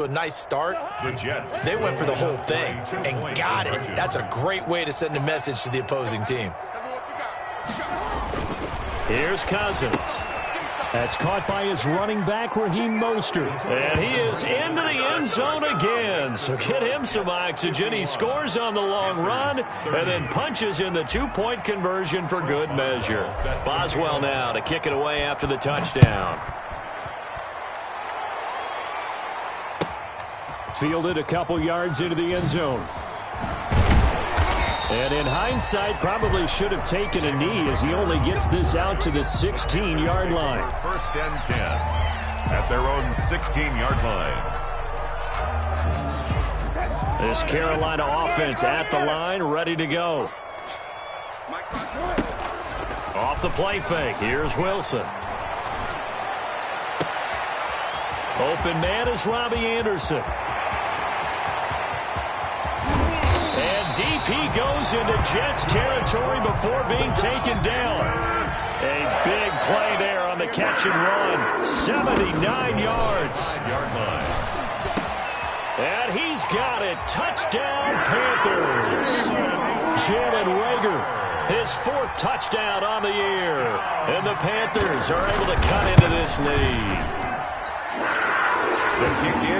A nice start. They went for the whole thing and got it. That's a great way to send a message to the opposing team. Here's Cousins. That's caught by his running back, Raheem Mostert. And he is into the end zone again. So get him some oxygen. He scores on the long run and then punches in the two-point conversion for good measure. Boswell now to kick it away after the touchdown. Fielded a couple yards into the end zone. And in hindsight, probably should have taken a knee as he only gets this out to the 16-yard line. First and 10 at their own 16-yard line. This Carolina offense at the line, ready to go. Off the play fake. Here's Wilson. Open man is Robbie Anderson. DP goes into Jets territory before being taken down. A big play there on the catch and run. 79 yards. And he's got it. Touchdown, Panthers. Jalen Reagor, his fourth touchdown on the year. And the Panthers are able to cut into this lead.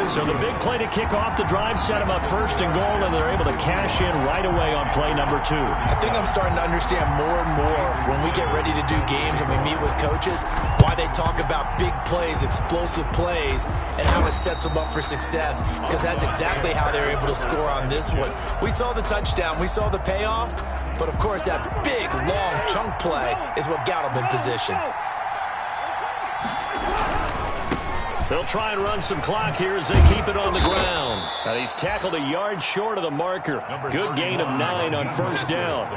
So the big play to kick off the drive set them up first and goal, and they're able to cash in right away on play number 2. I think I'm starting to understand more and more when we get ready to do games and we meet with coaches why they talk about big plays, explosive plays, and how it sets them up for success, because that's exactly how they're able to score on this one. We saw the touchdown. We saw the payoff. But, of course, that big, long chunk play is what got them in position. They'll try and run some clock here as they keep it on the ground. And he's tackled a yard short of the marker. Good gain of 9 on first down.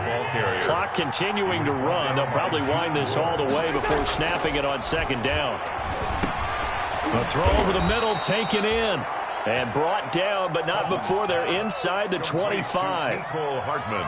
Clock continuing to run. They'll probably wind this all the way before snapping it on second down. A throw over the middle, taken in. And brought down, but not before they're inside the 25.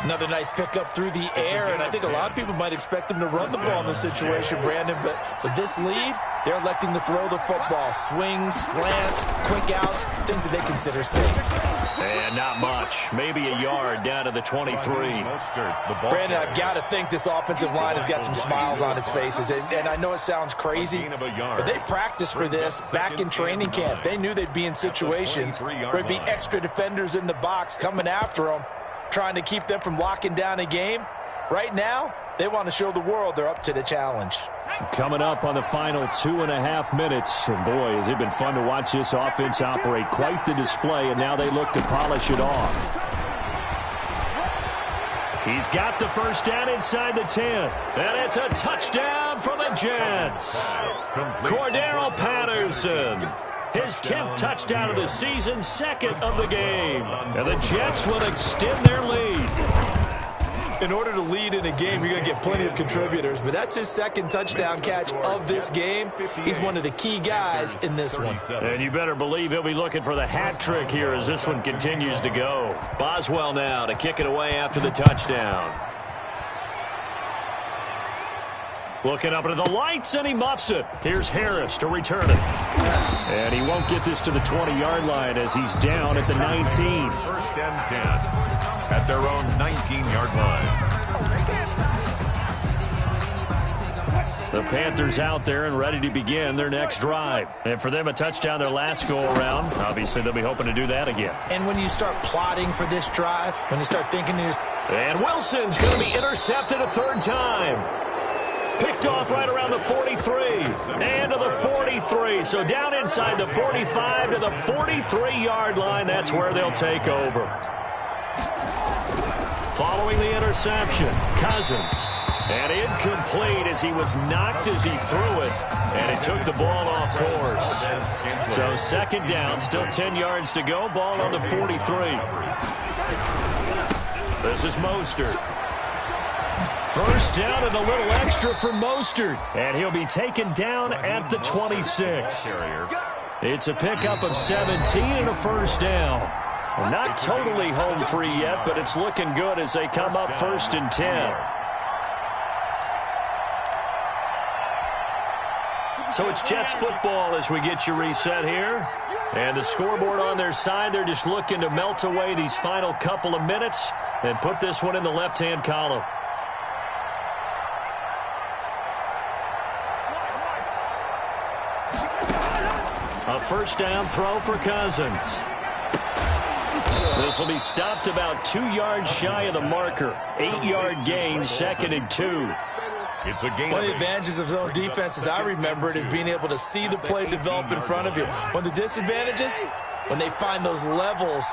Another nice pickup through the air, and I think a lot of people might expect them to run the ball in this situation, Brandon, but with this lead, they're electing to throw the football. Swings, slants, quick outs, things that they consider safe. And not much. Maybe a yard down to the 23. Brandon, I've got to think this offensive line has got some smiles on its faces. And I know it sounds crazy, but they practiced for this back in training camp. They knew they'd be in situations where there'd be extra defenders in the box coming after them, trying to keep them from locking down a game. Right now, they want to show the world they're up to the challenge. Coming up on the final 2.5 minutes. And boy, has it been fun to watch this offense operate. Quite the display, and now they look to polish it off. He's got the first down inside the 10. And it's a touchdown for the Jets. Cordero Patterson. His 10th touchdown of the season, second of the game. And the Jets will extend their lead. In order to lead in a game, you're going to get plenty of contributors, but that's his second touchdown catch of this game. He's one of the key guys in this one. And you better believe he'll be looking for the hat trick here as this one continues to go. Boswell now to kick it away after the touchdown. Looking up into the lights, and he muffs it. Here's Harris to return it. And he won't get this to the 20-yard line as he's down at the 19. First and 10 at their own 19-yard line. The Panthers out there and ready to begin their next drive. And for them, a touchdown their last go-around. Obviously, they'll be hoping to do that again. And when you start plotting for this drive, when you start thinking... And Wilson's going to be intercepted a third time. Picked off right around the 43 and to the 43. So down inside the 45 to the 43-yard line. That's where they'll take over. Following the interception, Cousins. And incomplete as he was knocked as he threw it. And it took the ball off course. So second down, still 10 yards to go. Ball on the 43. This is Mostert. First down and a little extra for Mostert. And he'll be taken down at the 26. It's a pickup of 17 and a first down. Not totally home free yet, but it's looking good as they come up first and 10. So it's Jets football as we get you reset here. And the scoreboard on their side, they're just looking to melt away these final couple of minutes and put this one in the left-hand column. A first down throw for Cousins. This will be stopped about 2 yards shy of the marker. 8-yard gain, 2nd and 2. It's a game. One of the advantages of zone defense, as I remember it, is being able to see the play develop in front of you. One of the disadvantages, when they find those levels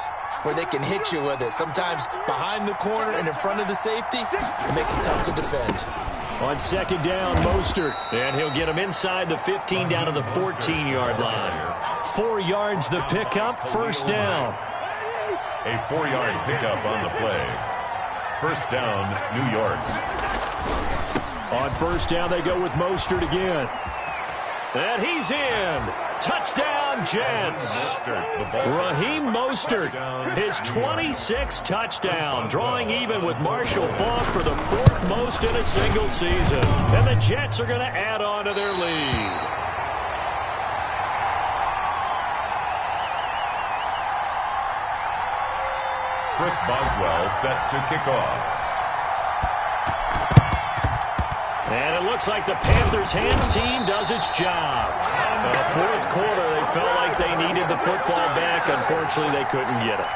where they can hit you with it. Sometimes behind the corner and in front of the safety, it makes it tough to defend. On 2nd down, Mostert. And he'll get him inside the 15 down to the 14-yard line. 4 yards the pickup, first down. A 4-yard pickup on the play. First down, New York. On first down, they go with Mostert again. And he's in. Touchdown, Jets. Raheem Mostert, his 26th touchdown, drawing even with Marshall Faulk for the 4th most in a single season. And the Jets are going to add on to their lead. Chris Boswell set to kick off. And it looks like the Panthers' hands team does its job. In the 4th quarter, they felt like they needed the football back. Unfortunately, they couldn't get it.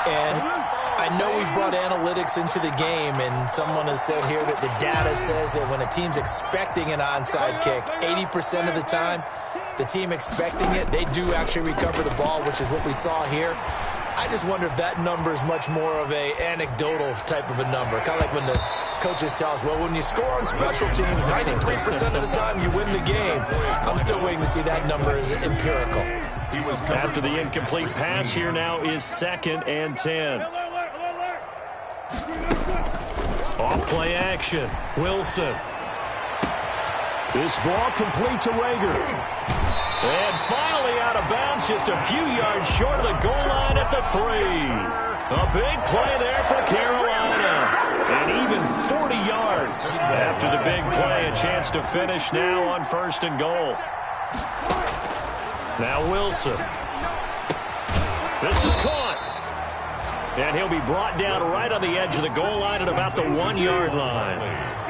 And I know we brought analytics into the game, and someone has said here that the data says that when a team's expecting an onside kick, 80% of the time, the team expecting it, they do actually recover the ball, which is what we saw here. I just wonder if that number is much more of a anecdotal type of a number. Kind of like when the coaches tell us, well, when you score on special teams, 93% of the time you win the game. I'm still waiting to see that number as empirical. After the incomplete pass, here now is 2nd and 10. Off play action. Wilson. This ball complete to Rager. And finally out of bounds, just a few yards short of the goal line at the 3. A big play there for Carolina. And even 40 yards after the big play. A chance to finish now on 1st and goal. Now Wilson. This is caught. And he'll be brought down right on the edge of the goal line at about the 1-yard line.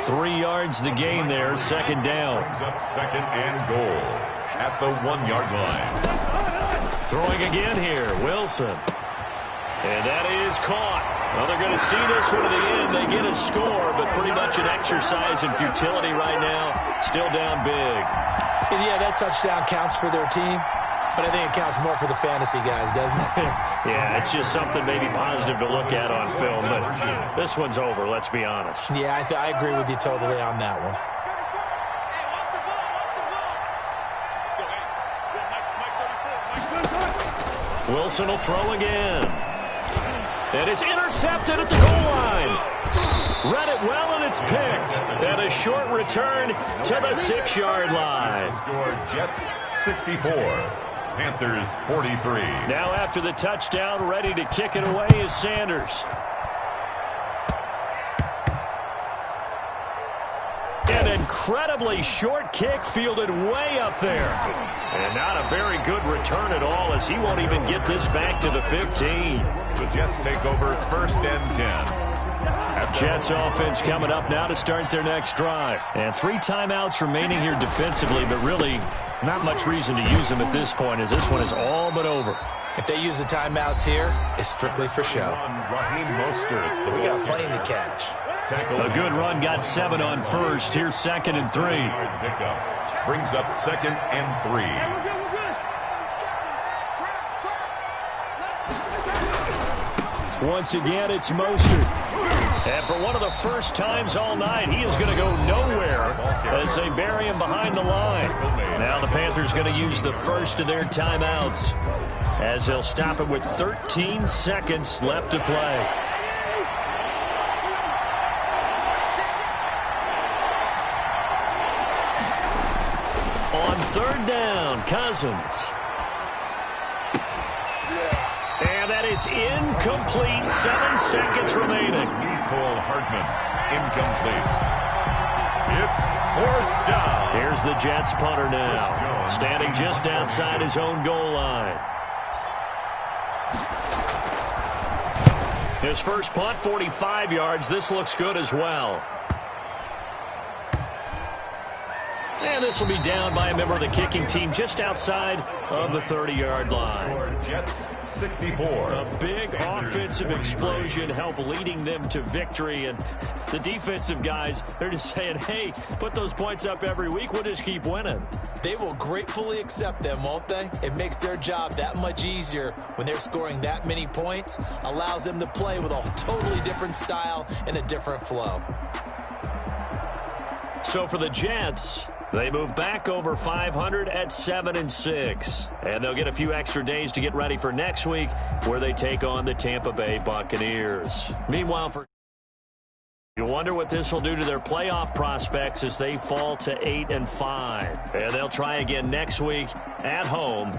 3 yards the gain there, 2nd down. Up 2nd and goal at the 1-yard line. Throwing again here, Wilson. And that is caught. Well, they're going to see this one to the end. They get a score, but pretty much an exercise in futility right now. Still down big. And yeah, that touchdown counts for their team, but I think it counts more for the fantasy guys, doesn't it? Yeah, it's just something maybe positive to look at on film, but this one's over, let's be honest. Yeah, I agree with you totally on that one. Wilson will throw again. And it's intercepted at the goal line. Read it well, and it's picked. And a short return to the 6-yard line. Score Jets 64. Panthers 43. Now after the touchdown, ready to kick it away is Sanders. An incredibly short kick fielded way up there. And not a very good return at all, as he won't even get this back to the 15. The Jets take over 1st and 10. Jets offense coming up now to start their next drive. And 3 timeouts remaining here defensively, but really not much reason to use them at this point, as this one is all but over. If they use the timeouts here, it's strictly for show. Raheem Mostert. We got a plane to catch. A good run got 7 on first. Here's 2nd and 3. Pickup brings up 2nd and 3. Once again, it's Mostert. And for one of the first times all night, he is going to go nowhere as they bury him behind the line. Now the Panthers going to use the first of their timeouts as they'll stop it with 13 seconds left to play. On 3rd down, Cousins. And that is incomplete. 7 seconds remaining. Cole Hartman, incomplete. It's 4th down. Here's the Jets punter now, standing just outside his own goal line. His first punt, 45 yards. This looks good as well. And this will be down by a member of the kicking team just outside of the 30-yard line. Jets 64. A big offensive explosion helped leading them to victory. And the defensive guys, they're just saying, hey, put those points up every week. We'll just keep winning. They will gratefully accept them, won't they? It makes their job that much easier when they're scoring that many points. Allows them to play with a totally different style and a different flow. So for the Jets, they move back over 500 at 7-6. And they'll get a few extra days to get ready for next week, where they take on the Tampa Bay Buccaneers. Meanwhile, you wonder what this will do to their playoff prospects as they fall to 8-5. And they'll try again next week at home.